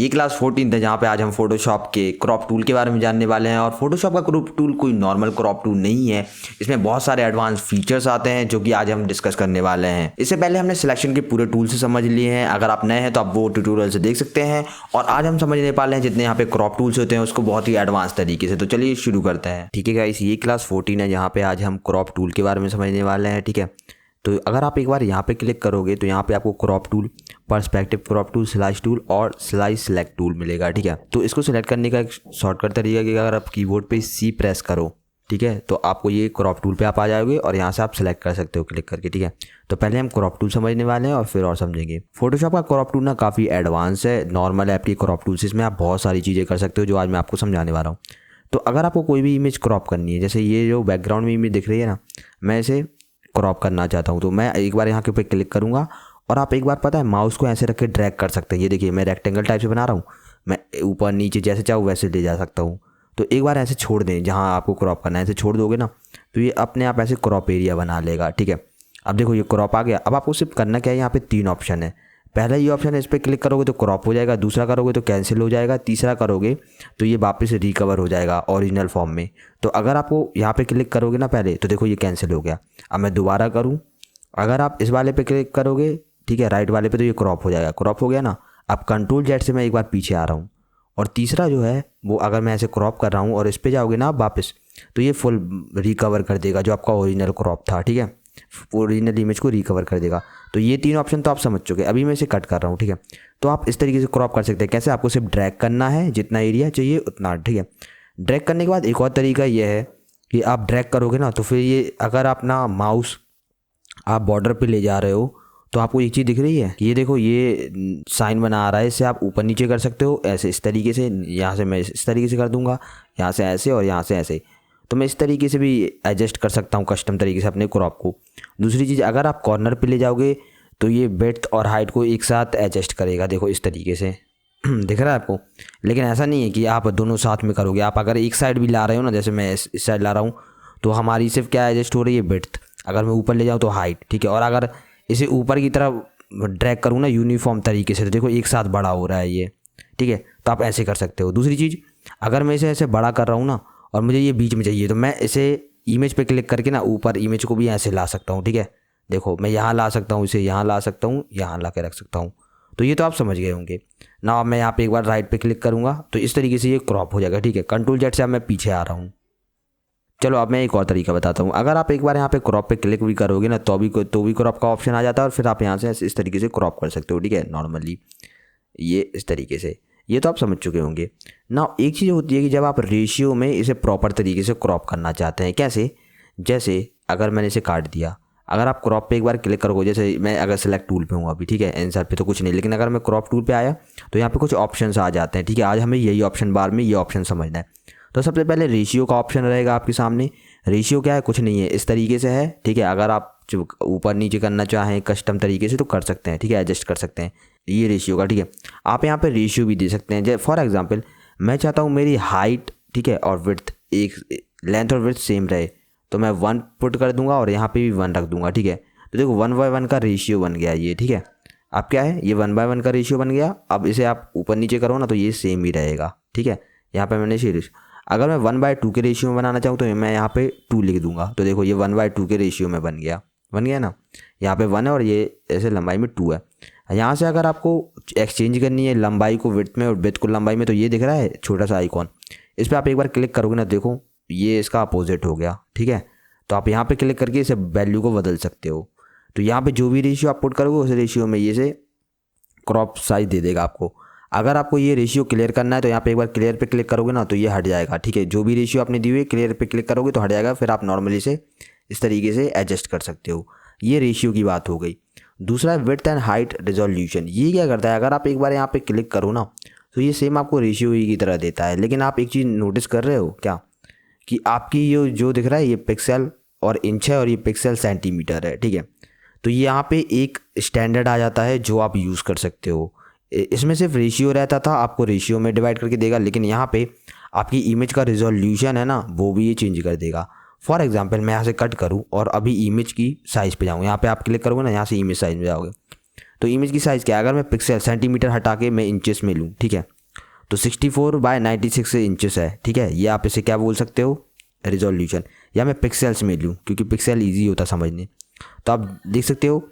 ये क्लास 14 है जहाँ पे आज हम फोटोशॉप के क्रॉप टूल के बारे में जानने वाले हैं। और फोटोशॉप का क्रॉप टूल कोई नॉर्मल क्रॉप टूल नहीं है, इसमें बहुत सारे एडवांस फीचर्स आते हैं जो कि आज हम डिस्कस करने वाले हैं। इससे पहले हमने सिलेक्शन के पूरे टूल से समझ लिए हैं, अगर आप नए हैं तो आप वो ट्यूटोरियल से देख सकते हैं। और आज हम समझने वाले हैं जितने यहाँ पे क्रॉप टूल्स होते हैं उसको बहुत ही एडवांस तरीके से। तो चलिए शुरू करते हैं। ठीक है गाइस, ये क्लास 14 है जहाँ पे आज हम क्रॉप टूल के बारे में समझने वाले हैं। ठीक है, तो अगर आप एक बार यहाँ पे क्लिक करोगे तो यहाँ पे आपको crop tool, perspective crop tool, slice tool और स्लाइस सेलेक्ट टूल मिलेगा। ठीक है, तो इसको सिलेक्ट करने का एक शॉर्टकट तरीका है कि अगर आप कीबोर्ड पे सी प्रेस करो, ठीक है, तो आपको ये क्रॉप टूल पे आप आ जाओगे और यहाँ से आप सिलेक्ट कर सकते हो क्लिक करके। ठीक है, तो पहले हम क्रॉप टूल समझने वाले हैं और फिर और समझेंगे। फोटोशॉप का क्रॉप टूल ना काफ़ी एडवांस है, नॉर्मल ऐप की क्रॉप टूल से इसमें आप बहुत सारी चीज़ें कर सकते हो जो आज मैं आपको समझाने वाला हूँ। तो अगर आपको कोई भी इमेज क्रॉप करनी है, जैसे ये जो बैकग्राउंड में इमेज दिख रही है ना, मैं इसे क्रॉप करना चाहता हूँ, तो मैं एक बार यहाँ के ऊपर क्लिक करूँगा और आप एक बार पता है माउस को ऐसे रख के ड्रैग कर सकते हैं। ये देखिए मैं रेक्टेंगल टाइप से बना रहा हूँ, मैं ऊपर नीचे जैसे चाहूँ वैसे ले जा सकता हूँ। तो एक बार ऐसे छोड़ दें, जहाँ आपको क्रॉप करना है ऐसे छोड़ दोगे ना तो ये अपने आप ऐसे क्रॉप एरिया बना लेगा। ठीक है, अब देखो ये क्रॉप आ गया। अब आपको सिर्फ करना क्या है, यहाँ पे 3 ऑप्शन है। पहला ये ऑप्शन है, इस पर क्लिक करोगे तो क्रॉप हो जाएगा, दूसरा करोगे तो कैंसिल हो जाएगा, तीसरा करोगे तो ये वापस रिकवर हो जाएगा ओरिजिनल फॉर्म में। तो अगर आपको यहाँ पे क्लिक करोगे ना पहले, तो देखो ये कैंसिल हो गया। अब मैं दोबारा करूँ, अगर आप इस वाले पे क्लिक करोगे, ठीक है, राइट वाले पे, तो ये क्रॉप हो जाएगा। क्रॉप हो गया ना, अब कंट्रोल जेड से मैं एक बार पीछे आ रहा हूँ। और तीसरा जो है वो अगर मैं ऐसे क्रॉप कर रहा हूँ और इस पे जाओगे ना आप वापस, तो ये फुल रिकवर कर देगा जो आपका ओरिजिनल क्रॉप था। ठीक है, ओरिजिनल इमेज को रिकवर कर देगा। तो ये 3 ऑप्शन तो आप समझ चुके। अभी मैं इसे कट कर रहा हूँ। ठीक है, तो आप इस तरीके से क्रॉप कर सकते हैं। कैसे, आपको सिर्फ ड्रैग करना है, जितना एरिया चाहिए उतना। ठीक है, ड्रैग करने के बाद एक और तरीका ये है कि आप ड्रैग करोगे ना तो फिर ये अगर आप ना माउस आप बॉर्डर पे ले जा रहे हो तो आपको एक चीज़ दिख रही है, ये देखो ये साइन बना आ रहा है, इससे आप ऊपर नीचे कर सकते हो ऐसे, इस तरीके से। यहाँ से मैं इस तरीके से कर दूंगा, यहाँ से ऐसे और यहाँ से ऐसे। तो मैं इस तरीके से भी एडजस्ट कर सकता हूँ कस्टम तरीके से अपने क्रॉप को। दूसरी चीज़, अगर आप कॉर्नर पे ले जाओगे तो ये विड्थ और हाइट को एक साथ एडजस्ट करेगा, देखो इस तरीके से दिख रहा है आपको। लेकिन ऐसा नहीं है कि आप दोनों साथ में करोगे। आप अगर एक साइड भी ला रहे हो ना, जैसे मैं इस साइड ला रहा हूँ, तो हमारी सिर्फ क्या एडजस्ट हो रही है, विड्थ। अगर मैं ऊपर ले जाऊँ तो हाइट। ठीक है, और अगर इसे ऊपर की तरफ ड्रैग करूँ ना यूनिफॉर्म तरीके से, तो देखो एक साथ बड़ा हो रहा है ये। ठीक है, तो आप ऐसे कर सकते हो। दूसरी चीज़, अगर मैं इसे ऐसे बड़ा कर रहा हूँ ना और मुझे ये बीच में चाहिए, तो मैं इसे इमेज पे क्लिक करके ना ऊपर इमेज को भी ऐसे ला सकता हूँ। ठीक है, देखो मैं यहाँ ला सकता हूँ, इसे यहाँ ला सकता हूँ, यहाँ ला के रख सकता हूँ। तो ये तो आप समझ गए होंगे ना। अब मैं यहाँ पे एक बार राइट पे क्लिक करूँगा तो इस तरीके से ये क्रॉप हो जाएगा। ठीक है, कंट्रोल जेड से अब मैं पीछे आ रहा हूँ। चलो अब मैं एक और तरीका बताता हूँ। अगर आप एक बार यहाँ पे क्रॉप पे क्लिक भी करोगे ना तो भी क्रॉप का ऑप्शन आ जाता है और फिर आप यहाँ से इस तरीके से क्रॉप कर सकते हो। ठीक है, नॉर्मली ये इस तरीके से। ये तो आप समझ चुके होंगे ना। एक चीज़ होती है कि जब आप रेशियो में इसे प्रॉपर तरीके से क्रॉप करना चाहते हैं। कैसे, जैसे अगर मैंने इसे काट दिया, अगर आप क्रॉप पे एक बार क्लिक करोगे, जैसे मैं अगर सेलेक्ट टूल पे हूँ अभी, ठीक है, आंसर पे तो कुछ नहीं, लेकिन अगर मैं क्रॉप टूल पे आया तो यहाँ पे कुछ ऑप्शंस आ जाते हैं। ठीक है, आज हमें यही ऑप्शन बार में ये ऑप्शन समझना है। तो सबसे पहले रेशियो का ऑप्शन रहेगा आपके सामने। रेशियो क्या है, कुछ नहीं है, इस तरीके से है। ठीक है, अगर आप ऊपर नीचे करना चाहें कस्टम तरीके से तो कर सकते हैं। ठीक है, एडजस्ट कर सकते हैं ये रेशियो का। ठीक है, आप यहाँ पे रेशियो भी दे सकते हैं। जैसे फॉर एग्जांपल मैं चाहता हूँ मेरी हाइट, ठीक है, और विड्थ, एक लेंथ और विड्थ सेम रहे, तो मैं 1 पुट कर दूंगा और यहाँ पे भी 1 रख दूंगा। ठीक है, तो देखो 1/1 का रेशियो बन गया ये। ठीक है, अब क्या है, ये 1/1 का रेशियो बन गया। अब इसे आप ऊपर नीचे करो ना तो ये सेम ही रहेगा। ठीक है, यहाँ पे मैंने इसे, अगर मैं 1/2 के रेशियो में बनाना चाहूँ तो मैं यहाँ पे 2 लिख दूंगा। तो देखो ये 1/2 के रेशियो में बन गया ना। यहाँ पे 1 है और ये ऐसे लंबाई में 2 है। यहाँ से अगर आपको एक्सचेंज करनी है लंबाई को विड्थ में और विड्थ को लंबाई में, तो ये दिख रहा है छोटा सा आइकॉन, इस पर आप एक बार क्लिक करोगे ना, देखो ये इसका अपोजिट हो गया। ठीक है, तो आप यहाँ पे क्लिक करके इसे वैल्यू को बदल सकते हो। तो यहाँ पे जो भी रेशियो आप पुट करोगे उस रेशियो में ये से क्रॉप साइज दे देगा आपको। अगर आपको ये रेशियो क्लियर करना है तो यहाँ पे एक बार क्लियर पे क्लिक करोगे ना तो ये हट जाएगा। ठीक है, जो भी रेशियो आपने दी हुई है क्लियर पे क्लिक करोगे तो हट जाएगा। फिर आप नॉर्मली से इस तरीके से एडजस्ट कर सकते हो। ये रेशियो की बात हो गई। दूसरा है विड्थ एंड हाइट रिजोल्यूशन। ये क्या करता है, अगर आप एक बार यहाँ पे क्लिक करो ना तो ये सेम आपको रेशियो ही की तरह देता है। लेकिन आप एक चीज़ नोटिस कर रहे हो क्या, कि आपकी ये जो दिख रहा है ये पिक्सल और इंच है और ये पिक्सल सेंटीमीटर है। ठीक है, तो ये यहाँ पे एक स्टैंडर्ड आ जाता है जो आप यूज़ कर सकते हो। इसमें सिर्फ रेशियो रहता था, आपको रेशियो में डिवाइड करके देगा, लेकिन यहाँ पे आपकी इमेज का रिजोल्यूशन है ना वो भी ये चेंज कर देगा। फॉर एग्जांपल मैं यहाँ से कट करूँ और अभी इमेज की साइज़ पे जाऊँ, यहाँ पे आप क्लिक करोगे ना, यहाँ से इमेज साइज़ में जाओगे तो इमेज की साइज़ क्या है, अगर मैं पिक्सल सेंटीमीटर हटा के मैं इंचेस में लूँ, ठीक है, तो 64/96 इंचेस है, ठीक है। ये आप इसे क्या बोल सकते हो, रिजोल्यूशन। या मैं पिक्सल्स में लूँ क्योंकि पिक्सल ईजी होता समझने, तो आप देख सकते हो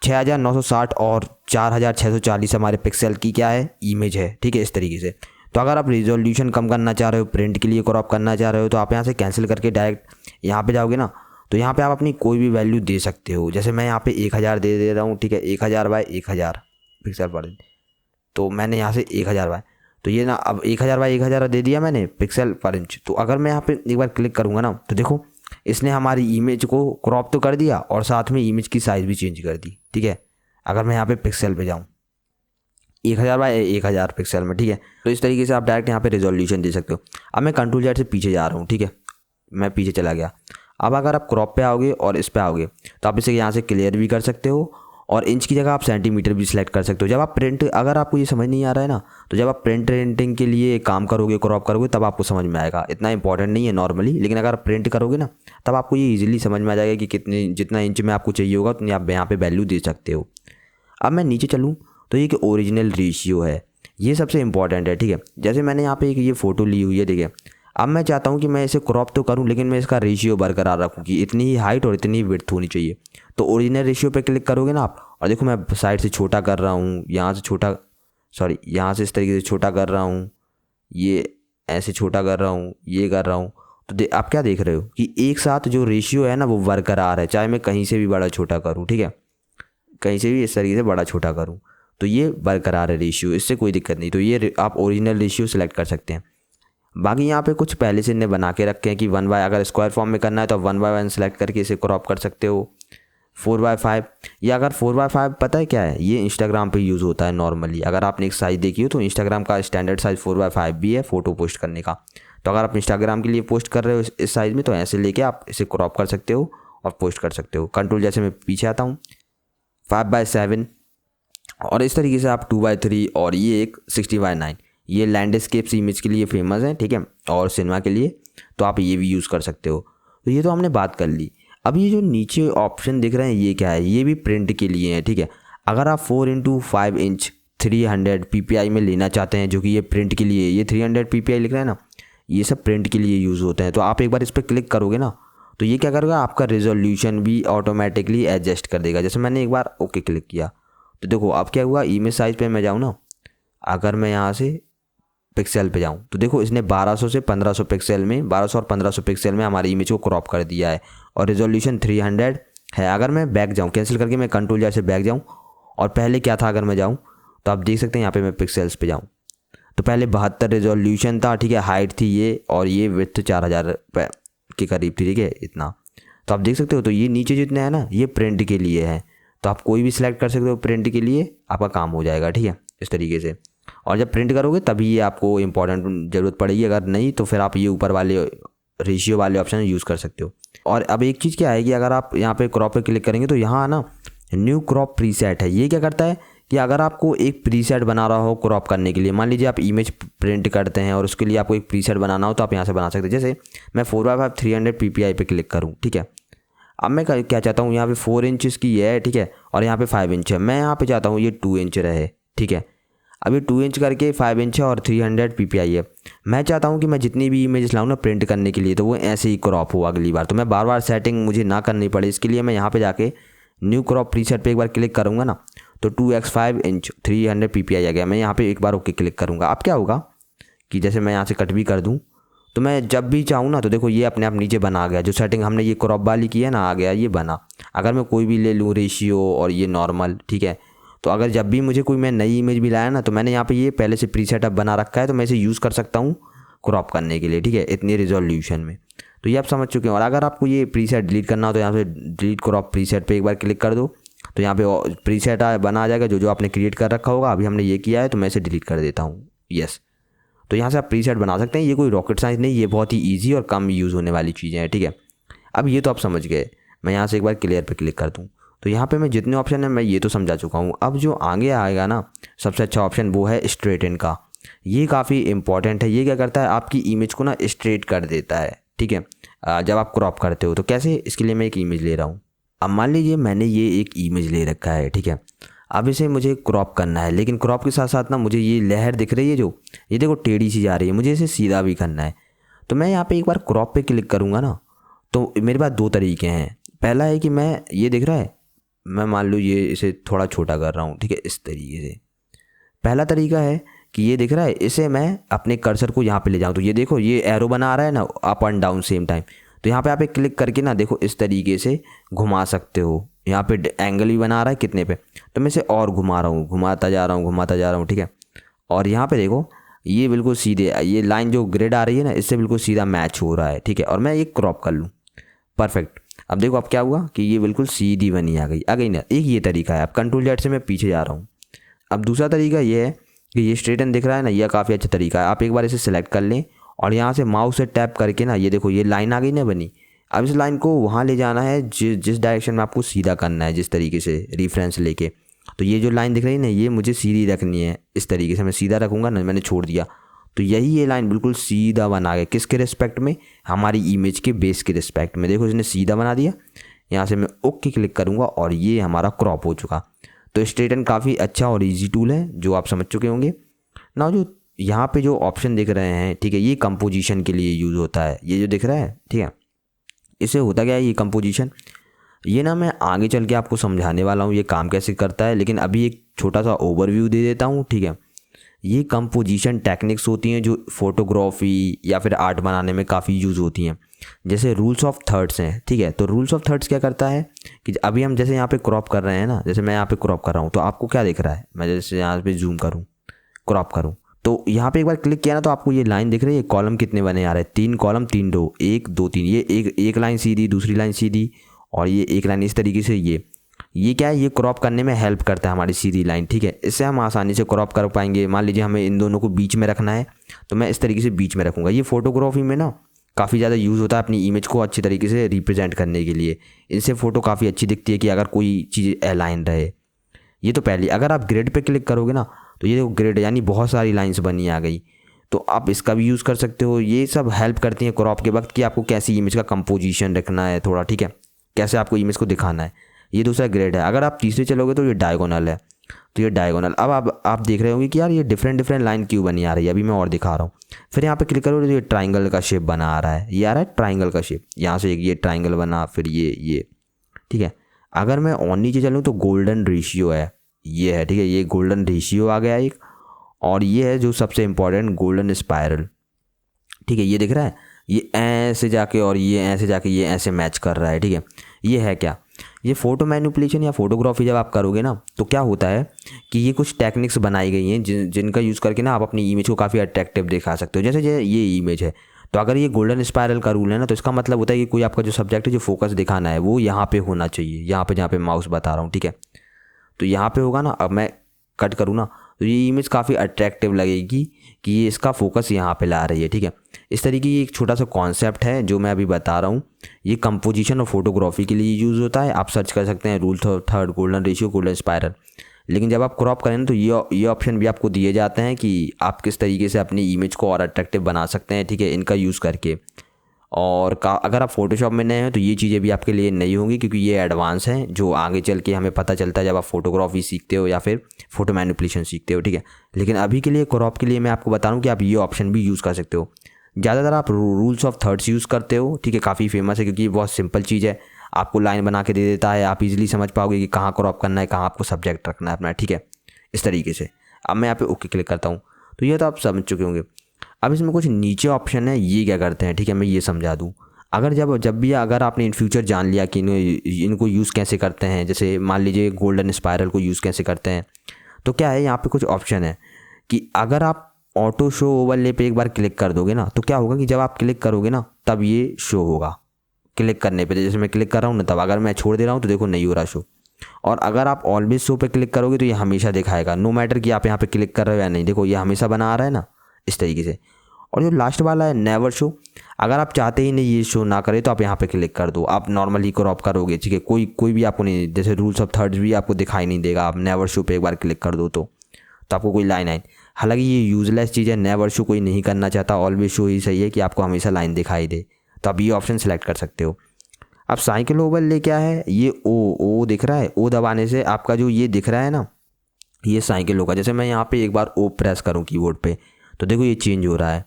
6960 और 4640 हमारे पिक्सल की क्या है, इमेज है, ठीक है, इस तरीके से। तो अगर आप रिजोल्यूशन कम करना चाह रहे हो, प्रिंट के लिए क्रॉप करना चाह रहे हो, तो आप यहाँ से कैंसिल करके डायरेक्ट यहाँ पे जाओगे ना, तो यहाँ पे आप अपनी कोई भी वैल्यू दे सकते हो। जैसे मैं यहाँ पे 1000 दे रहा हूँ, ठीक है, 1000/1000 पिक्सल पर इंच। तो मैंने यहाँ से 1000 तो ये ना अब 1000/1000 दे दिया मैंने पिक्सल पर इंच। तो अगर मैं यहाँ पे एक बार क्लिक करूँगा ना, तो देखो इसने हमारी इमेज को क्रॉप तो कर दिया और साथ में इमेज की साइज़ भी चेंज कर दी, ठीक है। अगर मैं यहाँ पे पिक्सल पे जाऊँ 1000/1000 पिक्सल में, ठीक है, तो इस तरीके से आप डायरेक्ट यहाँ पे रिजोल्यूशन दे सकते हो। अब मैं कंट्रोल Z से पीछे जा रहा हूँ, ठीक है, मैं पीछे चला गया। अब अगर आप क्रॉप पे आओगे और इस पे आओगे तो आप इसे यहाँ से क्लियर भी कर सकते हो और इंच की जगह आप सेंटीमीटर भी सिलेक्ट कर सकते हो। जब आप प्रिंट, अगर आपको ये समझ नहीं आ रहा है ना, तो जब आप प्रिंटिंग के लिए काम करोगे, क्रॉप करोगे, तब आपको समझ में आएगा। इतना इंपॉर्टेंट नहीं है नॉर्मली, लेकिन अगर आप प्रिंट करोगे ना, तब आपको ये ईजिली समझ में आ जाएगा कि कितने, जितना इंच में आपको चाहिए होगा उतनी आप यहाँ पे वैल्यू दे सकते हो। अब मैं नीचे चलूँ तो ये कि ओरिजिनल रेशियो है, ये सबसे इंपॉर्टेंट है, ठीक है। जैसे मैंने यहाँ पे एक ये फ़ोटो ली हुई है, देखिए, अब मैं चाहता हूँ कि मैं इसे क्रॉप तो करूँ लेकिन मैं इसका रेशियो बरकरार रखूँ कि इतनी ही हाइट और इतनी ही विड्थ होनी चाहिए। तो ओरिजिनल रेशियो पे क्लिक करोगे ना आप, और देखो मैं साइड से छोटा कर रहा हूँ, यहाँ से छोटा, सॉरी यहाँ से इस तरीके से छोटा कर रहा हूँ, ये ऐसे छोटा कर रहा हूँ, ये कर रहा हूँ। तो आप क्या देख रहे हो कि एक साथ जो रेशियो है ना वो बरकरार है, चाहे मैं कहीं से भी बड़ा छोटा करूँ, ठीक है, कहीं से भी इस तरीके से बड़ा छोटा करूँ, तो ये बरकरार है रेशियो, इससे कोई दिक्कत नहीं। तो ये आप ओरिजिनल रेशियो सेलेक्ट कर सकते हैं। बाकी यहाँ पे कुछ पहले से इन्हें बना के रखे हैं कि 1/, अगर स्क्वायर फॉर्म में करना है तो 1/1 सेलेक्ट करके इसे क्रॉप कर सकते हो। 4/5, या अगर 4/5 पता है क्या है, ये इंस्टाग्राम पे यूज़ होता है नॉर्मली। अगर आपने एक साइज़ देखी हो तो इंस्टाग्राम का स्टैंडर्ड साइज़ 4/5 भी है फ़ोटो पोस्ट करने का। तो अगर आप इंस्टाग्राम के लिए पोस्ट कर रहे हो इस साइज़ में, तो ऐसे लेके आप इसे क्रॉप कर सकते हो और पोस्ट कर सकते हो। कंट्रोल जैसे मैं पीछे आता हूँ 5/7, और इस तरीके से आप 2/3, और ये एक 60/9। ये लैंडस्केप्स इमेज के लिए फेमस है, ठीक है, और सिनेमा के लिए, तो आप ये भी यूज़ कर सकते हो। तो ये तो हमने बात कर ली। अब ये जो नीचे ऑप्शन दिख रहे हैं ये क्या है, ये भी प्रिंट के लिए है, ठीक है। अगर आप 4x5 इंच 300 ppi में लेना चाहते हैं, जो कि ये प्रिंट के लिए, ये 300 ppi लिख रहे हैं ना, ये सब प्रिंट के लिए यूज़ होते हैं। तो आप एक बार इस पर क्लिक करोगे ना, तो ये क्या करेगा, आपका रिजोल्यूशन भी ऑटोमेटिकली एडजस्ट कर देगा। जैसे मैंने एक बार ओके क्लिक किया, तो देखो अब क्या हुआ, इमेज साइज़ पे मैं जाऊँ ना, अगर मैं यहाँ से पिक्सल पे जाऊँ तो देखो इसने 1200 से 1500 पिक्सल में, 1200 और 1500 पिक्सल में हमारी इमेज को क्रॉप कर दिया है, और रिजोल्यूशन 300 है। अगर मैं बैक जाऊँ, कैंसिल करके मैं कंट्रोल Z से बैक जाऊँ, और पहले क्या था, अगर मैं जाऊँ तो आप देख सकते हैं यहाँ पे मैं पिक्सल्स पे जाऊँ तो पहले 72 रिजोल्यूशन था, ठीक है, हाइट थी ये, और ये विड्थ 4000 के करीब थी, ठीक है, इतना। तो आप देख सकते हो, तो ये नीचे जितने हैं ना, ये प्रिंट के लिए है। तो आप कोई भी सिलेक्ट कर सकते हो प्रिंट के लिए, आपका काम हो जाएगा, ठीक है, इस तरीके से। और जब प्रिंट करोगे तभी ये आपको इंपॉर्टेंट ज़रूरत पड़ेगी, अगर नहीं तो फिर आप ये ऊपर वाले रेशियो वाले ऑप्शन यूज़ कर सकते हो। और अब एक चीज़ क्या है कि अगर आप यहाँ पे क्रॉप पे क्लिक करेंगे तो यहाँ ना न्यू क्रॉप प्रीसेट है। ये क्या करता है कि अगर आपको एक प्रीसेट बना रहा हो क्रॉप करने के लिए, मान लीजिए आप इमेज प्रिंट करते हैं और उसके लिए आपको एक प्रीसेट बनाना हो, तो आप यहाँ से बना सकते हैं। जैसे मैं 4/5 300 ppi पे क्लिक करूँ, ठीक है। अब मैं क्या चाहता हूँ, यहाँ पे 4 इंच की है, ठीक है, और यहाँ पे 5 इंच है। मैं यहाँ पे चाहता हूँ ये 2 इंच रहे, ठीक है। अब ये 2 इंच करके 5 इंच है और 300 ppi है। मैं चाहता हूँ कि मैं जितनी भी इमेज लाऊँ ना प्रिंट करने के लिए, तो वो ऐसे ही क्रॉप हो अगली बार, तो मैं बार बार सेटिंग मुझे ना करनी पड़े। इसके लिए मैं यहाँ पे जाके न्यू क्रॉप प्रीसेट पे एक बार क्लिक करूँगा ना, तो 2x5 इंच 300 ppi आ गया। मैं यहाँ पे एक बार ओके क्लिक करूँगा। अब क्या होगा कि जैसे मैं यहाँ से कट भी कर दूँ, तो मैं जब भी चाहूँ ना, तो देखो ये अपने आप नीचे बना गया। जो सेटिंग हमने ये क्रॉप वाली की है ना, आ गया, ये बना। अगर मैं कोई भी ले लूँ रेशियो और ये नॉर्मल, ठीक है, तो अगर जब भी मुझे कोई मैं नई इमेज भी लाया ना, तो मैंने यहाँ पे ये पहले से प्रीसेट अब बना रखा है, तो मैं इसे यूज़ कर सकता हूँ क्रॉप करने के लिए, ठीक है, इतनी रिजोल्यूशन में। तो ये आप समझ चुके हैं। और अगर आपको ये प्रीसेट डिलीट करना हो तो यहाँ से डिलीट क्रॉप प्रीसेट पे एक बार क्लिक कर दो, तो यहाँ पे प्रीसेट बना आ जाएगा जो आपने क्रिएट कर रखा होगा। अभी हमने ये किया है तो मैं इसे डिलीट कर देता हूँ, यस। तो यहाँ से आप प्रीसेट बना सकते हैं। ये कोई रॉकेट साइंस नहीं, ये बहुत ही ईजी और कम यूज़ होने वाली चीज़ें हैं, ठीक है। अब ये तो आप समझ गए। मैं यहाँ से एक बार क्लियर पे क्लिक कर दूँ, तो यहाँ पे मैं जितने ऑप्शन है मैं ये तो समझा चुका हूँ। अब जो आगे आएगा ना सबसे अच्छा ऑप्शन, वो है स्ट्रेटन का। ये काफ़ी इंपॉर्टेंट है। ये क्या करता है, आपकी इमेज को ना स्ट्रेट कर देता है, ठीक है, जब आप क्रॉप करते हो। तो कैसे, इसके लिए मैं एक इमेज ले रहा हूँ। अब मान लीजिए मैंने ये एक इमेज ले रखा है, ठीक है। अब इसे मुझे क्रॉप करना है, लेकिन क्रॉप के साथ साथ ना मुझे ये लहर दिख रही है जो, ये देखो टेढ़ी सी जा रही है, मुझे इसे सीधा भी करना है। तो मैं यहाँ पे एक बार क्रॉप पे क्लिक करूँगा ना, तो मेरे पास दो तरीके हैं। पहला है कि मैं, ये दिख रहा है, मैं मान लो ये इसे थोड़ा छोटा कर रहा हूँ, ठीक है, इस तरीके से। पहला तरीका है कि ये दिख रहा है, इसे मैं अपने कर्सर को यहाँ पे ले जाऊँ, तो ये देखो ये एरो बना रहा है ना, up and down same time. तो यहाँ पे आप क्लिक करके ना देखो इस तरीके से घुमा सकते हो। यहाँ पे एंगल भी बना रहा है कितने पे, तो मैं इसे और घुमा रहा हूँ, घुमाता जा रहा हूँ, घुमाता जा रहा हूँ, ठीक है। और यहाँ पे देखो ये बिल्कुल सीधे, ये लाइन जो ग्रिड आ रही है ना, इससे बिल्कुल सीधा मैच हो रहा है, ठीक है। और मैं ये क्रॉप कर लूँ, परफेक्ट। अब देखो अब क्या हुआ कि ये बिल्कुल सीधी बनी आ गई ना। एक ये तरीका है। अब कंट्रोल जेड से मैं पीछे जा रहा हूँ। अब दूसरा तरीका ये है कि ये स्ट्रेटन दिख रहा है ना, यह काफ़ी अच्छा तरीका है। आप एक बार इसे सिलेक्ट कर लें और यहाँ से माउस से टैप करके ना, ये देखो ये लाइन आ गई ना बनी। अब इस लाइन को वहाँ ले जाना है जिस डायरेक्शन में आपको सीधा करना है, जिस तरीके से रेफरेंस लेके। तो ये जो लाइन दिख रही है ना, ये मुझे सीधी रखनी है, इस तरीके से मैं सीधा रखूँगा ना, मैंने छोड़ दिया तो यही ये लाइन बिल्कुल सीधा बना गया। किसके रिस्पेक्ट में? हमारी इमेज के बेस के रिस्पेक्ट में। देखो इसने सीधा बना दिया। यहाँ से मैं ओके क्लिक करूँगा और ये हमारा क्रॉप हो चुका। तो स्ट्रेटन काफ़ी अच्छा और इजी टूल है जो आप समझ चुके होंगे ना। जो यहाँ पे जो ऑप्शन दिख रहे हैं, ठीक है, ये कंपोजिशन के लिए यूज़ होता है। ये जो दिख रहा है, ठीक है, इससे होता क्या है ये कंपोजिशन, ये ना मैं आगे चल के आपको समझाने वाला हूँ ये काम कैसे करता है, लेकिन अभी एक छोटा सा ओवरव्यू दे देता हूँ, ठीक है। ये कंपोजिशन टेक्निक्स होती हैं जो फोटोग्राफी या फिर आर्ट बनाने में काफ़ी यूज़ होती हैं। जैसे रूल्स ऑफ थर्ड्स हैं, ठीक है। तो रूल्स ऑफ थर्ड्स क्या करता है कि अभी हम जैसे यहाँ पे क्रॉप कर रहे हैं ना, जैसे मैं यहाँ पे क्रॉप कर रहा हूँ, तो आपको क्या दिख रहा है, मैं जैसे यहाँ पे जूम करूँ, क्रॉप करूँ, तो यहाँ पे एक बार क्लिक किया ना, तो आपको ये लाइन दिख रही है। कॉलम कितने बने आ रहे हैं? 3 कॉलम 3 रो, 1 2 3। ये एक लाइन सीधी, दूसरी लाइन सीधी, और ये एक लाइन इस तरीके से। ये क्या है, ये क्रॉप करने में हेल्प करता है हमारी सीधी लाइन, ठीक है। इससे हम आसानी से क्रॉप कर पाएंगे। मान लीजिए हमें इन दोनों को बीच में रखना है, तो मैं इस तरीके से बीच में रखूँगा। ये फोटोग्राफी में ना काफ़ी ज़्यादा यूज़ होता है अपनी इमेज को अच्छी तरीके से रिप्रेजेंट करने के लिए। इनसे फ़ोटो काफ़ी अच्छी दिखती है कि अगर कोई चीज़ अलाइन रहे। ये तो पहली। अगर आप ग्रिड पे क्लिक करोगे ना, तो ये देखो ग्रिड यानी बहुत सारी लाइंस बनी आ गई, तो आप इसका भी यूज़ कर सकते हो। ये सब हेल्प करती हैं क्रॉप के वक्त कि आपको कैसी इमेज का कंपोजिशन रखना है थोड़ा, ठीक है, कैसे आपको इमेज को दिखाना है। ये दूसरा ग्रिड है। अगर आप तीसरे चलोगे तो ये डायगोनल है। तो ये डायगोनल, अब आप देख रहे होंगे कि यार ये डिफरेंट लाइन क्यों बनी आ रही है। अभी मैं और दिखा रहा हूँ। फिर यहाँ पे क्लिक करो तो ये ट्राइंगल का शेप बना आ रहा है। ये आ रहा है ट्राइंगल का शेप। यहाँ से एक ये ट्राइंगल बना, फिर ये, ठीक है। अगर मैं और नीचे चलूँ तो गोल्डन रेशियो है, ये है, ठीक है। ये गोल्डन रेशियो आ गया एक, और ये है जो सबसे इंपॉर्टेंट गोल्डन स्पायरल, ठीक है। ये दिख रहा है, ये ऐसे जाके और ये ऐसे जाके ये ऐसे मैच कर रहा है, ठीक है। ये है क्या, ये फ़ोटो मैनिपुलेशन या फोटोग्राफी जब आप करोगे ना, तो क्या होता है कि ये कुछ टेक्निक्स बनाई गई हैं जिनका यूज़ करके ना आप अपनी इमेज को काफ़ी अट्रैक्टिव दिखा सकते हो। जैसे ये इमेज है, तो अगर ये गोल्डन स्पायरल का रूल है ना, तो इसका मतलब होता है कि कोई आपका जो सब्जेक्ट है, जो फोकस दिखाना है, वो यहाँ पे होना चाहिए, यहाँ पे जहाँ पे माउस बता रहा हूँ, ठीक है। तो यहाँ पे होगा ना। अब मैं कट करूँ ना, तो ये इमेज काफ़ी अट्रैक्टिव लगेगी कि ये इसका फोकस यहाँ पे ला रही है, ठीक है। इस तरीके की एक छोटा सा कॉन्सेप्ट है जो मैं अभी बता रहा हूँ। ये कंपोजिशन और फोटोग्राफी के लिए यूज़ होता है। आप सर्च कर सकते हैं rule third, golden ratio, golden spiral. लेकिन जब आप क्रॉप करें तो ये ऑप्शन भी आपको दिए जाते हैं कि आप किस तरीके से अपनी इमेज को और अट्रैक्टिव बना सकते हैं, ठीक है, इनका यूज़ करके। और अगर आप फोटोशॉप में नए हैं तो ये चीज़ें भी आपके लिए नई होंगी, क्योंकि ये एडवांस हैं जो आगे चल के हमें पता चलता है जब आप फोटोग्राफी सीखते हो या फिर फोटो मैनिपुलेशन सीखते हो, ठीक है। लेकिन अभी के लिए क्रॉप के लिए मैं आपको बता रहा हूँ कि आप ये ऑप्शन भी यूज़ कर सकते हो। ज़्यादातर आप रूल्स ऑफ थर्ड्स यूज़ करते हो, ठीक है। काफ़ी फेमस है क्योंकि ये बहुत सिंपल चीज़ है। आपको लाइन बना के दे देता है, आप इजीली समझ पाओगे कि कहाँ क्रॉप करना है, कहाँ आपको सब्जेक्ट रखना है अपना, ठीक है, इस तरीके से। अब मैं यहाँ पे ओके क्लिक करता हूँ, तो ये तो आप समझ चुके होंगे। अब इसमें कुछ नीचे ऑप्शन है, ये क्या करते हैं, ठीक है, मैं ये समझा दूँ। अगर जब भी अगर आपने इन फ्यूचर जान लिया कि इनको यूज़ कैसे करते हैं, जैसे मान लीजिए गोल्डन स्पायरल को यूज़ कैसे करते हैं, तो क्या है यहाँ पे कुछ ऑप्शन है कि अगर आप ऑटो शो ओवरले पे एक बार क्लिक कर दोगे ना, तो क्या होगा कि जब आप क्लिक करोगे ना तब ये शो होगा। क्लिक करने पे जैसे मैं क्लिक कर रहा हूँ ना, तब अगर मैं छोड़ दे रहा हूँ तो देखो नहीं हो रहा शो। और अगर आप ऑलवेज शो पे क्लिक करोगे तो ये हमेशा दिखाएगा, नो मैटर कि आप यहाँ पे क्लिक कर रहे हो या नहीं। देखो ये हमेशा बना आ रहा है ना, इस तरीके से। और जो लास्ट वाला है नेवर शो, अगर आप चाहते ही नहीं ये शो ना करे तो आप यहाँ पे क्लिक कर दो। आप नॉर्मली क्रॉप करोगे, ठीक है, कोई भी आपको नहीं, जैसे रूल्स ऑफ थर्ड्स भी आपको दिखाई नहीं देगा। आप नेवर शो पे एक बार क्लिक कर दो तो आपको कोई लाइन आए। हालांकि ये यूजलेस चीज़ है, नेवर शो कोई नहीं करना चाहता, ऑलवेज शो ही सही है कि आपको हमेशा लाइन दिखाई दे। तो आप ये ऑप्शन सेलेक्ट कर सकते हो। अब साइकिल ओवरले क्या है, ये ओ दिख रहा है, ओ दबाने से आपका जो ये दिख रहा है ना, ये साइकिल होगा। जैसे मैं यहाँ पे एक बार ओ प्रेस करूँ कीबोर्ड पे तो देखो ये चेंज हो रहा है,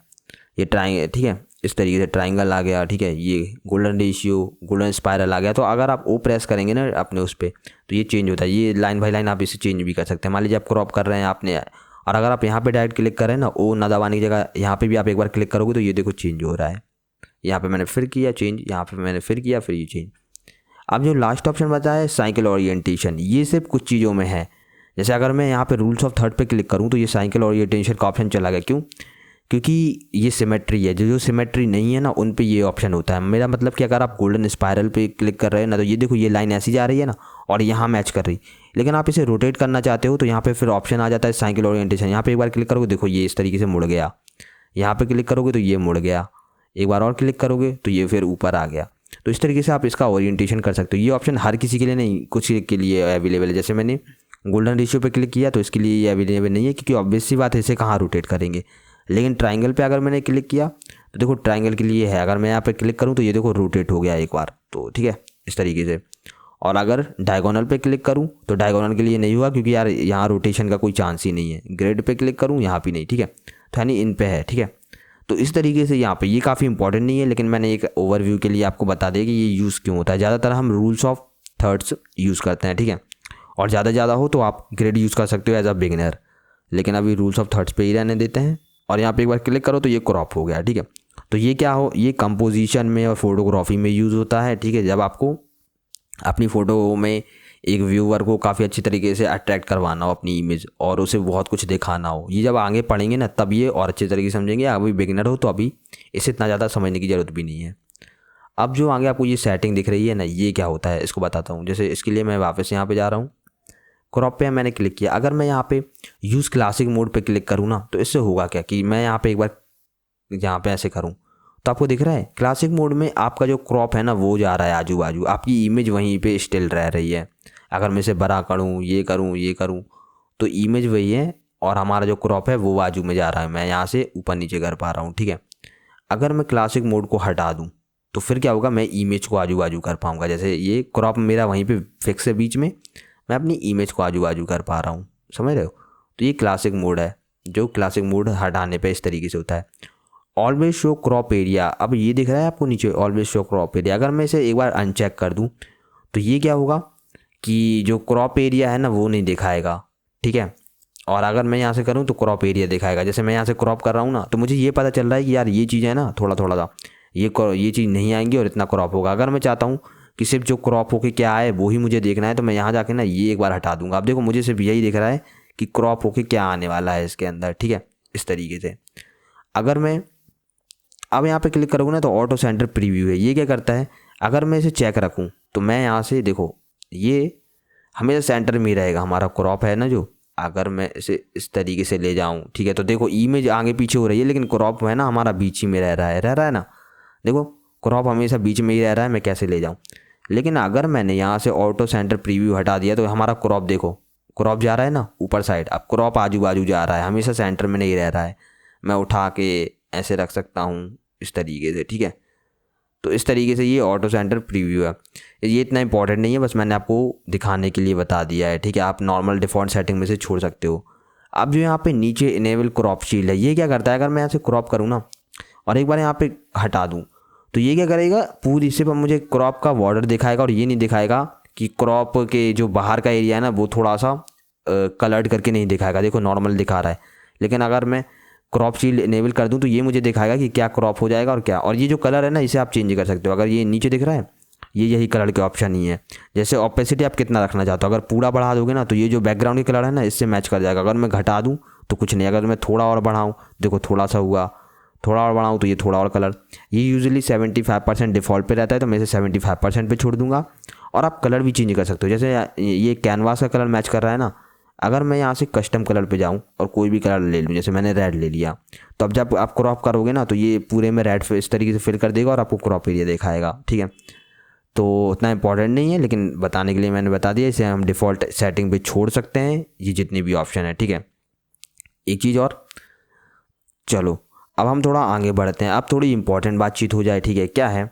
ये ट्राइंगल, ठीक है, इस तरीके से ट्राइंगल आ गया, ठीक है, ये गोल्डन रेशियो, गोल्डन स्पायरल आ गया। तो अगर आप ओ प्रेस करेंगे ना अपने उस पर तो ये चेंज होता है। ये लाइन बाई लाइन आप इसे चेंज भी कर सकते हैं। मान लीजिए आप क्रॉप कर रहे हैं आपने, और अगर आप यहाँ पे डायरेक्ट क्लिक कर रहे हैं ना, ओ ना दबाने की जगह यहाँ पे भी आप एक बार क्लिक करोगे तो ये देखो चेंज हो रहा है। यहाँ पे मैंने फिर किया चेंज, यहाँ पे मैंने फिर किया, फिर ये चेंज। अब जो लास्ट ऑप्शन बचा है साइकिल ओरिएंटेशन, ये सिर्फ कुछ चीज़ों में है। जैसे अगर मैं यहाँ पे रूल्स ऑफ थर्ड पे क्लिक करूँ तो ये साइकिल ओरिएंटेशन का ऑप्शन चला गया। क्यों? क्योंकि ये सिमेट्री है, जो सिमेट्री नहीं है ना उन पे ये ऑप्शन होता है। मेरा मतलब कि अगर आप गोल्डन स्पायरल पे क्लिक कर रहे हैं ना तो ये देखो ये लाइन ऐसी जा रही है ना और यहाँ मैच कर रही, लेकिन आप इसे रोटेट करना चाहते हो तो यहाँ पे फिर ऑप्शन आ जाता है साइकिल ओरिएंटेशन। यहाँ पे एक बार क्लिक करोगे देखो ये इस तरीके से मुड़ गया, यहाँ पे क्लिक करोगे तो ये मुड़ गया, एक बार और क्लिक करोगे तो ये फिर ऊपर आ गया। तो इस तरीके से आप इसका ओरिएंटेशन कर सकते हो। ये ऑप्शन हर किसी के लिए नहीं, कुछ के लिए अवेलेबल है। जैसे मैंने गोल्डन रेशियो पे क्लिक किया तो इसके लिए ये अवेलेबल नहीं है, क्योंकि ऑब्वियस सी बात है इसे कहाँ रोटेट करेंगे। लेकिन ट्राइंगल पे अगर मैंने क्लिक किया तो देखो ट्राइंगल के लिए है। अगर मैं यहाँ पे क्लिक करूँ तो ये देखो रोटेट हो गया एक बार, तो ठीक है इस तरीके से। और अगर डायगोनल पे क्लिक करूँ तो डायगोनल के लिए नहीं हुआ, क्योंकि यार यहाँ रोटेशन का कोई चांस ही नहीं है। ग्रेड पे क्लिक करूँ यहाँ भी नहीं, ठीक है, तो यानी इन पे है, ठीक है। तो इस तरीके से यहाँ पे ये काफ़ी इंपॉर्टेंट नहीं है, लेकिन मैंने एक ओवरव्यू के लिए आपको बता दें कि ये यूज़ क्यों होता है। ज़्यादातर हम रूल्स ऑफ थर्ड्स यूज़ करते हैं, ठीक है, और ज़्यादा हो तो आप ग्रेड यूज़ कर सकते हो एज अ बिगिनर, लेकिन अभी रूल्स ऑफ थर्ड्स पे ही रहने देते हैं। और यहाँ पे एक बार क्लिक करो तो ये क्रॉप हो गया, ठीक है। तो ये क्या हो, ये कंपोजिशन में और फोटोग्राफी में यूज़ होता है, ठीक है। जब आपको अपनी फ़ोटो में एक व्यूअर को काफ़ी अच्छी तरीके से अट्रैक्ट करवाना हो अपनी इमेज और उसे बहुत कुछ दिखाना हो, ये जब आगे पढ़ेंगे ना तब ये और अच्छे तरीके से समझेंगे। अभी बिगिनर हो तो अभी इसे इतना ज़्यादा समझने की ज़रूरत भी नहीं है। अब जो आगे आपको ये सेटिंग दिख रही है ना, ये क्या होता है इसको बताता हूँ। जैसे इसके लिए मैं वापस यहाँ पे जा रहा हूँ, क्रॉप पे मैंने क्लिक किया। अगर मैं यहाँ पे यूज़ क्लासिक मोड पे क्लिक करूँ ना तो इससे होगा क्या कि मैं यहाँ पे एक बार यहाँ पे ऐसे करूँ तो आपको दिख रहा है क्लासिक मोड में आपका जो क्रॉप है ना वो जा रहा है आजू बाजू, आपकी इमेज वहीं पे स्टिल रह रही है। अगर मैं इसे बड़ा करूँ, ये करूँ तो इमेज वही है और हमारा जो क्रॉप है वो बाजू में जा रहा है। मैं यहाँ से ऊपर नीचे कर पा रहा हूँ, ठीक है। अगर मैं क्लासिक मोड को हटा दूँ तो फिर क्या होगा, मैं इमेज को आजू बाजू कर पाऊँगा। जैसे ये क्रॉप मेरा वहीं पर फिक्स है बीच में, मैं अपनी इमेज को आजू बाजू कर पा रहा हूँ, समझ रहे हो। तो ये क्लासिक मोड है, जो क्लासिक मोड हटाने पे इस तरीके से होता है। ऑलवेज शो क्रॉप एरिया, अब ये दिख रहा है आपको नीचे ऑलवेज शो क्रॉप एरिया। अगर मैं इसे एक बार अनचेक कर दूँ तो ये क्या होगा कि जो क्रॉप एरिया है ना वो नहीं दिखाएगा, ठीक है। और अगर मैं यहाँ से करूँ तो क्रॉप एरिया दिखाएगा। जैसे मैं यहाँ से क्रॉप कर रहा हूँ ना तो मुझे ये पता चल रहा है कि यार ये चीज़ है ना थोड़ा सा ये चीज़ नहीं आएंगी और इतना क्रॉप होगा। अगर मैं चाहता हूँ कि सिर्फ जो क्रॉप होके क्या आए वो ही मुझे देखना है तो मैं यहाँ जाके ना ये एक बार हटा दूंगा। अब देखो मुझे सिर्फ यही दिख रहा है कि क्रॉप होके क्या आने वाला है इसके अंदर, ठीक है, इस तरीके से। अगर मैं अब यहाँ पे क्लिक करूँगा ना तो ऑटो सेंटर प्रीव्यू है। ये क्या करता है, अगर मैं इसे चेक रखूँ तो मैं यहाँ से देखो ये हमेशा सेंटर में ही रहेगा, हमारा क्रॉप है ना जो। अगर मैं इसे इस तरीके से ले जाऊँ, ठीक है, तो देखो इमेज आगे पीछे हो रही है लेकिन क्रॉप है ना हमारा बीच ही में रह रहा है ना। देखो क्रॉप हमेशा बीच में ही रह रहा है, मैं कैसे ले जाऊँ। लेकिन अगर मैंने यहाँ से ऑटो सेंटर प्रीव्यू हटा दिया तो हमारा क्रॉप देखो, क्रॉप जा रहा है ना ऊपर साइड, अब क्रॉप आजू बाजू जा रहा है, हमेशा सेंटर में नहीं रह रहा है। मैं उठा के ऐसे रख सकता हूँ इस तरीके से, ठीक है। तो इस तरीके से ये ऑटो सेंटर प्रीव्यू है। ये इतना इंपॉर्टेंट नहीं है, बस मैंने आपको दिखाने के लिए बता दिया है, ठीक है। आप नॉर्मल डिफ़ॉल्ट सेटिंग में से छोड़ सकते हो। अब जो यहाँ पे नीचे इनेबल क्रॉप शील्ड है, ये क्या करता है, अगर मैं यहाँ से क्रॉप करूँ ना और एक बार यहाँ पे हटा दूँ तो ये क्या करेगा, पूरी सिर्फ मुझे क्रॉप का बॉर्डर दिखाएगा और ये नहीं दिखाएगा कि क्रॉप के जो बाहर का एरिया है ना वो थोड़ा सा कलर्ड करके नहीं दिखाएगा। देखो नॉर्मल दिखा रहा है, लेकिन अगर मैं क्रॉप शील्ड इनेबल कर दूं तो ये मुझे दिखाएगा कि क्या क्रॉप हो जाएगा और क्या। और ये जो कलर है ना इसे आप चेंज कर सकते हो। अगर ये नीचे दिख रहा है ये यही कलर के ऑप्शन ही है। जैसे ओपेसिटी आप कितना रखना चाहते हो, अगर पूरा बढ़ा दोगे ना तो ये जो बैकग्राउंड की कलर है ना इससे मैच कर जाएगा। अगर मैं घटा दूँ तो कुछ नहीं, अगर मैं थोड़ा और बढ़ाऊँ, देखो थोड़ा सा हुआ, थोड़ा और बढ़ाऊँ तो ये थोड़ा और कलर। ये यूजुअली 75% डिफ़ॉल्ट पे रहता है तो मैं इसे 75% पे छोड़ दूंगा। और आप कलर भी चेंज कर सकते हो। जैसे ये कैनवास का कलर मैच कर रहा है ना, अगर मैं यहाँ से कस्टम कलर पे जाऊँ और कोई भी कलर ले लूँ, जैसे मैंने रेड ले लिया, तो अब जब आप क्रॉप करोगे ना तो ये पूरे में रेड इस तरीके से फिल कर देगा और आपको क्रॉप एरिया दिखाएगा, ठीक है। तो उतना इंपॉर्टेंट नहीं है, लेकिन बताने के लिए मैंने बता दिया। इसे हम डिफ़ॉल्ट सेटिंग पे छोड़ सकते हैं, ये जितनी भी ऑप्शन है, ठीक है। एक चीज़ और, चलो अब हम थोड़ा आगे बढ़ते हैं। अब थोड़ी इंपॉर्टेंट बातचीत हो जाए, ठीक है। क्या है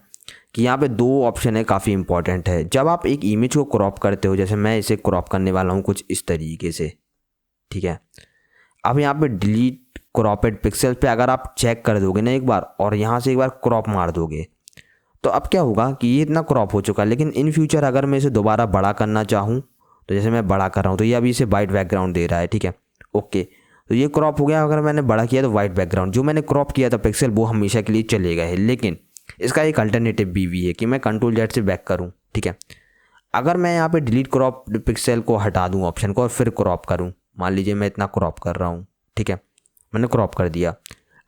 कि यहाँ पे 2 ऑप्शन है, काफ़ी इंपॉर्टेंट है। जब आप एक इमेज को क्रॉप करते हो, जैसे मैं इसे क्रॉप करने वाला हूँ कुछ इस तरीके से, ठीक है। अब यहाँ पे डिलीट क्रॉपेड पिक्सल पे अगर आप चेक कर दोगे ना एक बार और यहाँ से एक बार क्रॉप मार दोगे तो अब क्या होगा कि ये इतना क्रॉप हो चुका है, लेकिन इन फ्यूचर अगर मैं इसे दोबारा बड़ा करना चाहूँ तो जैसे मैं बड़ा कर रहा हूँ तो ये अभी इसे वाइट बैकग्राउंड दे रहा है, ठीक है। ओके, तो ये क्रॉप हो गया। अगर मैंने बड़ा किया तो वाइट बैकग्राउंड जो मैंने क्रॉप किया था पिक्सल वो हमेशा के लिए चलेगा है। लेकिन इसका एक अल्टरनेटिव भी है कि मैं कंट्रोल जेड से बैक करूँ, ठीक है। अगर मैं यहाँ पे डिलीट क्रॉप पिक्सल को हटा दूँ ऑप्शन को और फिर क्रॉप करूँ, मान लीजिए मैं इतना क्रॉप कर रहा हूँ, ठीक है, मैंने क्रॉप कर दिया।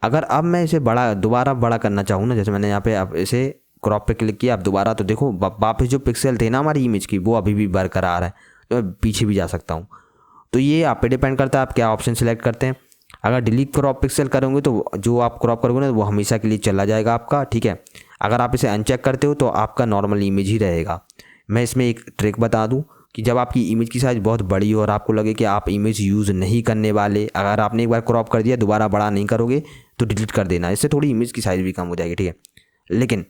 अगर अब मैं इसे दोबारा बड़ा करना चाहूँ ना, जैसे मैंने यहाँ पे अब इसे क्रॉप पे क्लिक किया, अब दोबारा तो देखो वापस जो पिक्सल थे ना हमारी इमेज की वो अभी भी बरकरार है, तो मैं पीछे भी जा सकता हूँ। तो ये आप पे डिपेंड करता है आप क्या ऑप्शन सेलेक्ट करते हैं। अगर डिलीट क्रॉप पिक्सल करोगे तो जो आप क्रॉप करोगे ना वो हमेशा के लिए चला जाएगा आपका, ठीक है। अगर आप इसे अनचेक करते हो तो आपका नॉर्मल इमेज ही रहेगा। मैं इसमें एक ट्रिक बता दूं कि जब आपकी इमेज की साइज़ बहुत बड़ी हो और आपको लगे कि आप इमेज यूज़ नहीं करने वाले, अगर आपने एक बार क्रॉप कर दिया दोबारा बड़ा नहीं करोगे तो डिलीट कर देना, इससे थोड़ी इमेज की साइज़ भी कम हो जाएगी, ठीक है। लेकिन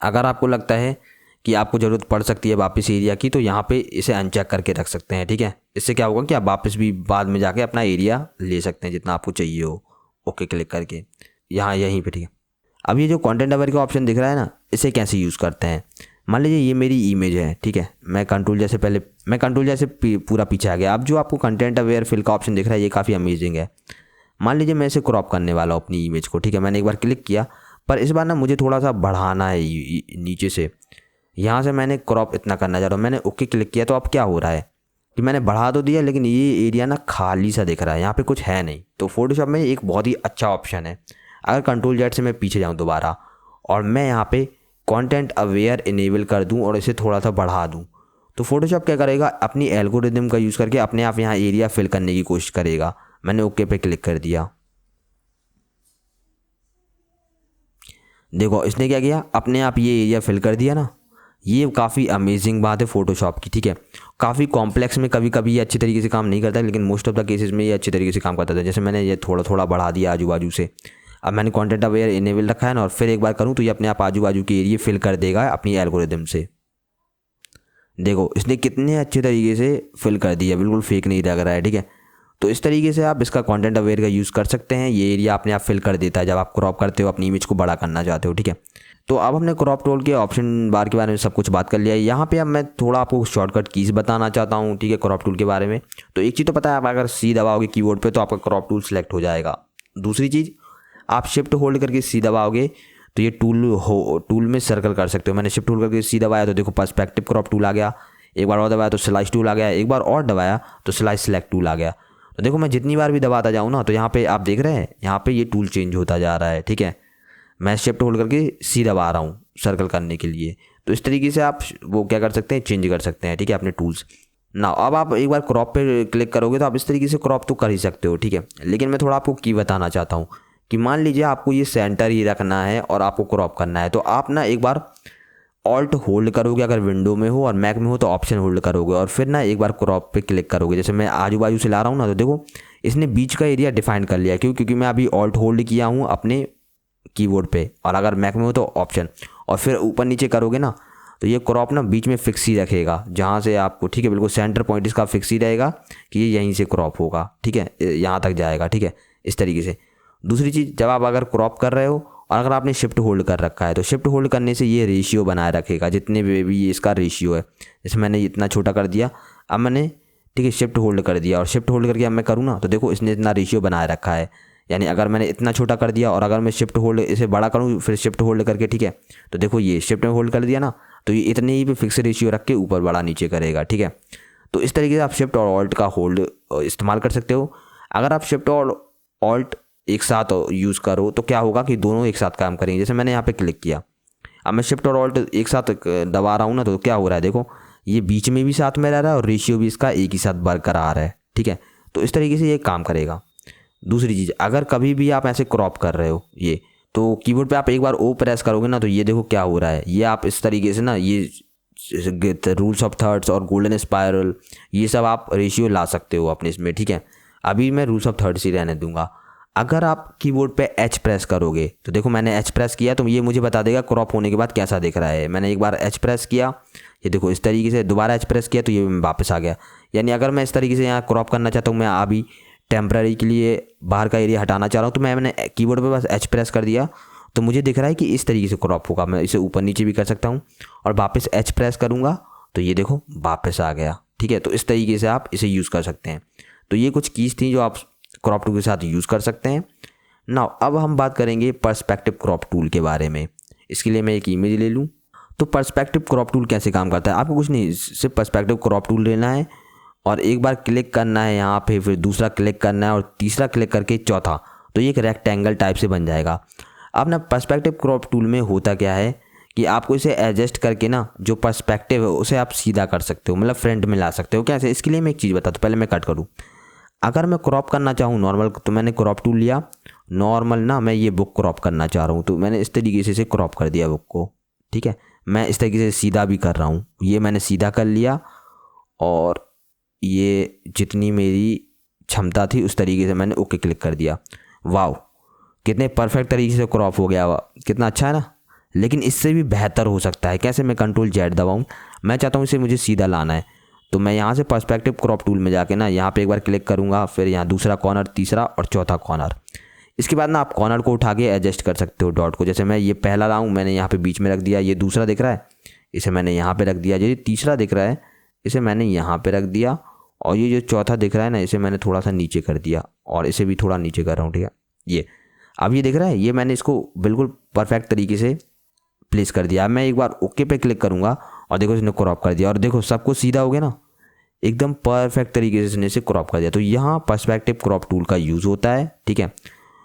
अगर आपको लगता है कि आपको ज़रूरत पड़ सकती है वापस एरिया की तो यहाँ पे इसे अनचेक करके रख सकते हैं, ठीक है। इससे क्या होगा कि आप वापस भी बाद में जाके अपना एरिया ले सकते हैं जितना आपको चाहिए हो। ओके क्लिक करके यहाँ यहीं पे, ठीक है। अब ये जो कंटेंट अवेयर का ऑप्शन दिख रहा है ना, इसे कैसे यूज़ करते हैं। मान लीजिए ये मेरी इमेज है, ठीक है, मैं कंट्रोल जैसे पूरा पीछे आ गया। अब जो आपको कंटेंट अवेयर फिल का ऑप्शन दिख रहा है ये काफ़ी अमेजिंग है। मान लीजिए मैं इसे क्रॉप करने वाला हूँ अपनी इमेज को, ठीक है। मैंने एक बार क्लिक किया पर इस बार ना मुझे थोड़ा सा बढ़ाना है नीचे से, यहाँ से मैंने क्रॉप इतना करना चाह रहा हूँ। मैंने ओके क्लिक किया तो अब क्या हो रहा है कि मैंने बढ़ा तो दिया लेकिन ये एरिया ना खाली सा दिख रहा है, यहाँ पे कुछ है नहीं। तो फोटोशॉप में एक बहुत ही अच्छा ऑप्शन है। अगर कंट्रोल जेड से मैं पीछे जाऊँ दोबारा और मैं यहाँ पे कंटेंट अवेयर इनेबल कर दूँ और इसे थोड़ा सा बढ़ा दूँ तो फोटोशॉप क्या करेगा, अपनी एल्गोरिदम का यूज़ करके अपने आप यहाँ एरिया फिल करने की कोशिश करेगा। मैंने ओके पे क्लिक कर दिया, देखो इसने क्या किया, अपने आप ये एरिया फिल कर दिया ना। ये काफ़ी अमेजिंग बात है फोटोशॉप की, ठीक है। काफ़ी कॉम्प्लेक्स में कभी कभी ये अच्छी तरीके से काम नहीं करता लेकिन मोस्ट ऑफ द केसेस में ये अच्छी तरीके से काम करता था। जैसे मैंने ये थोड़ा थोड़ा बढ़ा दिया आजू बाजू से। अब मैंने कंटेंट अवेयर इनेबल रखा है ना और फिर एक बार करूँ तो ये अपने आप आजू बाजू के एरिया फिल कर देगा अपनी एल्गोरिदम से। देखो इसने कितने अच्छे तरीके से फिल कर दिया, बिल्कुल फेक नहीं लग रहा है, ठीक है। तो इस तरीके से आप इसका कंटेंट अवेयर का यूज़ कर सकते हैं। ये एरिया अपने आप फिल कर देता है जब आप क्रॉप करते हो, अपनी इमेज को बड़ा करना चाहते हो, ठीक है। तो अब हमने क्रॉप टूल के ऑप्शन बार के बारे में सब कुछ बात कर लिया है। यहाँ पे अब मैं थोड़ा आपको शॉर्टकट कीज़ बताना चाहता हूँ, ठीक है, क्रॉप टूल के बारे में। तो एक चीज़ तो पता है, आप अगर सी दबाओगे कीबोर्ड पे तो आपका क्रॉप टूल सेलेक्ट हो जाएगा। दूसरी चीज़, आप शिफ्ट होल्ड करके सी दबाओगे तो ये टूल में सर्कल कर सकते हो। मैंने शिफ्ट होल्ड करके सी दबाया तो देखो पर्सपेक्टिव क्रॉप टूल आ गया, एक बार और दबाया तो स्लाइस टूल आ गया, एक बार और दबाया तो स्लाइस सेलेक्ट टूल आ गया। तो देखो मैं जितनी बार भी दबाता जाऊँ ना तो यहाँ पे आप देख रहे हैं यहाँ पे ये टूल चेंज होता जा रहा है, ठीक है। मैं शिफ्ट होल्ड करके सी दबा रहा हूँ सर्कल करने के लिए। तो इस तरीके से आप वो क्या कर सकते हैं, चेंज कर सकते हैं, ठीक है, अपने टूल्स ना। अब आप एक बार क्रॉप पे क्लिक करोगे तो आप इस तरीके से क्रॉप तो कर ही सकते हो, ठीक है। लेकिन मैं थोड़ा आपको की बताना चाहता हूँ कि मान लीजिए आपको ये सेंटर ही रखना है और आपको क्रॉप करना है तो आप ना एक बार ऑल्ट होल्ड करोगे, अगर विंडो में हो और मैक में हो तो ऑप्शन होल्ड करोगे और फिर ना एक बार क्रॉप पे क्लिक करोगे। जैसे मैं आजू बाजू से ला रहा हूँ ना तो देखो इसने बीच का एरिया डिफाइन कर लिया। क्योंकि मैं अभी ऑल्ट होल्ड किया हूँ अपने कीबोर्ड पे, और अगर मैक में हो तो ऑप्शन, और फिर ऊपर नीचे करोगे ना तो ये क्रॉप ना बीच में फिक्स ही रखेगा जहाँ से आपको, ठीक है, बिल्कुल सेंटर पॉइंट इसका फिक्स ही रहेगा कि ये यहीं से क्रॉप होगा, ठीक है, यहाँ तक जाएगा, ठीक है, इस तरीके से। दूसरी चीज़, जब आप अगर क्रॉप कर रहे हो और अगर आपने शिफ्ट होल्ड कर रखा है तो शिफ्ट होल्ड करने से ये रेशियो बनाए रखेगा, जितने भी इसका रेशियो है। जैसे मैंने इतना छोटा कर दिया, अब मैंने, ठीक है, शिफ्ट होल्ड कर दिया और शिफ्ट होल्ड करके अब मैं करूँ ना तो देखो इसने इतना रेशियो बनाए रखा है। यानी अगर मैंने इतना छोटा कर दिया और अगर मैं शिफ्ट होल्ड इसे बड़ा करूँ फिर शिफ्ट होल्ड करके, ठीक है, तो देखो ये शिफ्ट में होल्ड कर दिया ना तो ये इतने ही पे फिक्स रेशियो रख के ऊपर बड़ा नीचे करेगा, ठीक है। तो इस तरीके से आप शिफ्ट और ऑल्ट का होल्ड इस्तेमाल कर सकते हो। अगर आप शिफ्ट और ऑल्ट एक साथ यूज़ करो तो क्या होगा कि दोनों एक साथ काम करेंगे। जैसे मैंने यहाँ पे क्लिक किया, अब मैं शिफ्ट और ऑल्ट एक साथ दबा रहा हूँ ना तो क्या हो रहा है, देखो ये बीच में भी साथ में रह रहा है और रेशियो भी इसका एक ही साथ बरकरार है, ठीक है। तो इस तरीके से ये काम करेगा। दूसरी चीज़, अगर कभी भी आप ऐसे क्रॉप कर रहे हो ये तो कीबोर्ड पे आप एक बार ओ प्रेस करोगे ना तो ये देखो क्या हो रहा है, ये आप इस तरीके से ना ये रूल्स ऑफ थर्ड्स और गोल्डन स्पायरल ये सब आप रेशियो ला सकते हो अपने इसमें, ठीक है। अभी मैं रूल्स ऑफ थर्ड्स ही रहने दूंगा। अगर आप कीबोर्ड पे एच प्रेस करोगे तो देखो मैंने एच प्रेस किया तो ये मुझे बता देगा क्रॉप होने के बाद कैसा दिख रहा है। मैंने एक बार एच प्रेस किया, ये देखो इस तरीके से, दोबारा एच प्रेस किया तो ये वापस आ गया। यानी अगर मैं इस तरीके से यहाँ क्रॉप करना चाहता हूँ, मैं अभी टेम्पररी के लिए बाहर का एरिया हटाना चाह रहा हूँ, तो मैंने कीबोर्ड पे बस H प्रेस कर दिया तो मुझे दिख रहा है कि इस तरीके से क्रॉप होगा। मैं इसे ऊपर नीचे भी कर सकता हूँ और वापस H प्रेस करूँगा तो ये देखो वापस आ गया। ठीक है, तो इस तरीके से आप इसे यूज़ कर सकते हैं। तो ये कुछ कीज़ थी जो आप क्रॉप टूल के साथ यूज़ कर सकते हैं। नाउ अब हम बात करेंगे पर्सपेक्टिव क्रॉप टूल के बारे में। इसके लिए मैं एक इमेज ले लूँ। तो पर्सपेक्टिव क्रॉप टूल कैसे काम करता है, आपको कुछ नहीं, सिर्फ पर्सपेक्टिव क्रॉप टूल लेना है और एक बार क्लिक करना है यहाँ पे, फिर दूसरा क्लिक करना है और तीसरा क्लिक करके चौथा, तो ये एक रेक्टेंगल टाइप से बन जाएगा। अब ना पर्सपेक्टिव क्रॉप टूल में होता क्या है कि आपको इसे एडजस्ट करके ना जो पर्सपेक्टिव है उसे आप सीधा कर सकते हो, मतलब फ्रंट में ला सकते हो। कैसे, इसके लिए मैं एक चीज़ बताता हूँ, पहले मैं कट करूँ। अगर मैं क्रॉप करना चाहूँ नॉर्मल, तो मैंने क्रॉप टूल लिया नॉर्मल ना, मैं ये बुक क्रॉप करना चाह रहा हूँ तो मैंने इस तरीके से इसे क्रॉप कर दिया बुक को। ठीक है, मैं इस तरीके से सीधा भी कर रहा हूँ, ये मैंने सीधा कर लिया और ये जितनी मेरी क्षमता थी उस तरीके से मैंने ओके क्लिक कर दिया। वाओ, कितने परफेक्ट तरीके से क्रॉप हो गया, कितना अच्छा है ना। लेकिन इससे भी बेहतर हो सकता है। कैसे, मैं कंट्रोल Z दबाऊँ, मैं चाहता हूँ इसे मुझे सीधा लाना है, तो मैं यहाँ से पर्सपेक्टिव क्रॉप टूल में जाके ना यहाँ पे एक बार क्लिक करूँगा, फिर यहाँ दूसरा कॉर्नर, तीसरा और चौथा कॉर्नर। इसके बाद ना आप कॉर्नर को उठा के एडजस्ट कर सकते हो डॉट को। जैसे मैं ये पहला लाऊँ, मैंने यहाँ पे बीच में रख दिया, ये दूसरा दिख रहा है इसे मैंने यहाँ पे रख दिया, ये तीसरा दिख रहा है इसे मैंने यहाँ पे रख दिया, और ये जो चौथा दिख रहा है ना इसे मैंने थोड़ा सा नीचे कर दिया और इसे भी थोड़ा नीचे कर रहा हूँ। ठीक है, ये अब ये दिख रहा है, ये मैंने इसको बिल्कुल परफेक्ट तरीके से प्लेस कर दिया। अब मैं एक बार ओके पे क्लिक करूँगा और देखो इसने क्रॉप कर दिया, और देखो सब कुछ सीधा हो गया ना, एकदम परफेक्ट तरीके से इसने इसे क्रॉप कर दिया। तो यहाँ पर्सपेक्टिव क्रॉप टूल का यूज़ होता है। ठीक है,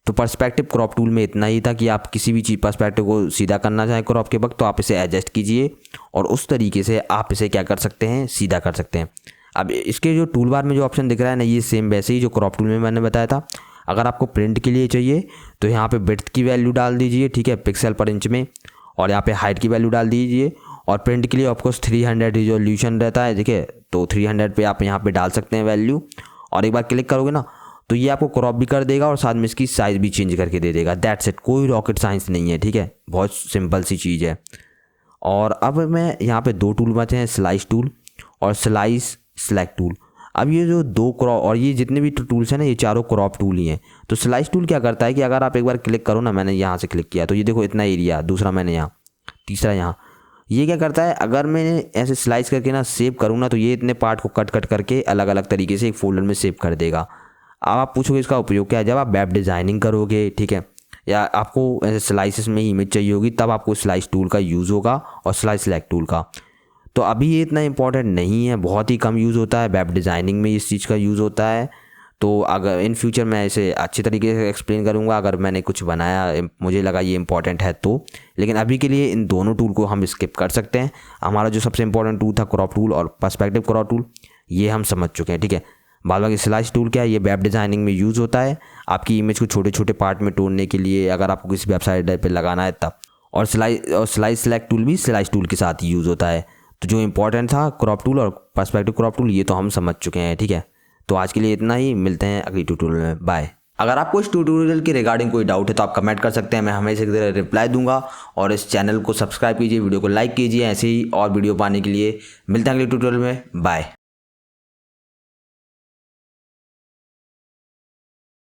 तो पर्सपेक्टिव क्रॉप टूल में इतना ही था कि आप किसी भी चीज़ पर्सपेक्टिव को सीधा करना चाहें क्रॉप के वक्त, तो आप इसे एडजस्ट कीजिए और उस तरीके से आप इसे क्या कर सकते हैं, सीधा कर सकते हैं। अब इसके जो टूल बार में जो ऑप्शन दिख रहा है ना, ये सेम वैसे ही जो क्रॉप टूल में मैंने बताया था। अगर आपको प्रिंट के लिए चाहिए तो यहाँ पे विड्थ की वैल्यू डाल दीजिए, ठीक है, पिक्सल पर इंच में, और यहाँ पे हाइट की वैल्यू डाल दीजिए। और प्रिंट के लिए ऑफकोर्स 300 रिजोल्यूशन रहता है, ठीक है, तो 300 पे आप यहाँ पे डाल सकते हैं वैल्यू, और एक बार क्लिक करोगे ना तो ये आपको क्रॉप भी कर देगा और साथ में इसकी साइज़ भी चेंज करके दे देगा। दैट्स इट, कोई रॉकेट साइंस नहीं है। ठीक है, बहुत सिंपल सी चीज़ है। और अब मैं यहाँ पे दो टूल बचे हैं, स्लाइस टूल और स्लाइस सेलेक्ट टूल। अब ये जो दो क्रॉप और ये जितने भी टूल्स हैं ना, ये चारों क्रॉप टूल ही हैं। तो स्लाइस टूल क्या करता है कि अगर आप एक बार क्लिक करो ना, मैंने यहाँ से क्लिक किया तो ये देखो इतना एरिया, दूसरा मैंने यहाँ, तीसरा यहाँ, ये क्या करता है, अगर मैं ऐसे स्लाइस करके ना सेव करूँ ना तो ये इतने पार्ट को कट करके अलग अलग तरीके से एक फोल्डर में सेव कर देगा। अब आप पूछोगे इसका उपयोग क्या है, जब आप वेब डिज़ाइनिंग करोगे, ठीक है, या आपको ऐसे स्लाइसेस में ही इमेज चाहिए होगी, तब आपको स्लाइस टूल का यूज़ होगा और स्लाइस सेलेक्ट टूल का। तो अभी ये इतना इंपॉर्टेंट नहीं है, बहुत ही कम यूज़ होता है, वेब डिज़ाइनिंग में इस चीज़ का यूज़ होता है। तो अगर इन फ्यूचर मैं इसे अच्छी तरीके से एक्सप्लेन करूँगा, अगर मैंने कुछ बनाया मुझे लगा ये इंपॉर्टेंट है तो। लेकिन अभी के लिए इन दोनों टूल को हम स्किप कर सकते हैं। हमारा जो सबसे इंपॉर्टेंट टूल था क्रॉप टूल और पर्सपेक्टिव क्रॉप टूल, ये हम समझ चुके हैं। ठीक है, बाद बाकी स्लाइस टूल क्या है, ये वेब डिज़ाइनिंग में यूज़ होता है, आपकी इमेज को छोटे छोटे पार्ट में तोड़ने के लिए, अगर आपको किसी वेबसाइट पर लगाना है तब। और स्लाइस सेलेक्ट टूल भी स्लाइस टूल के साथ यूज़ होता है। तो जो इंपॉर्टेंट था क्रॉप टूल और पर्सपेक्टिव क्रॉप टूल, ये तो हम समझ चुके हैं। ठीक है, तो आज के लिए इतना ही, मिलते हैं अगली ट्यूटोरियल में, बाय। अगर आपको इस ट्यूटोरियल के रिगार्डिंग कोई डाउट है तो आप कमेंट कर सकते हैं, मैं हमेशा की तरह रिप्लाई दूंगा। और इस चैनल को सब्सक्राइब कीजिए, वीडियो को लाइक कीजिए, ऐसे ही और वीडियो पाने के लिए। मिलते हैं अगले ट्यूटोरियल में, बाय।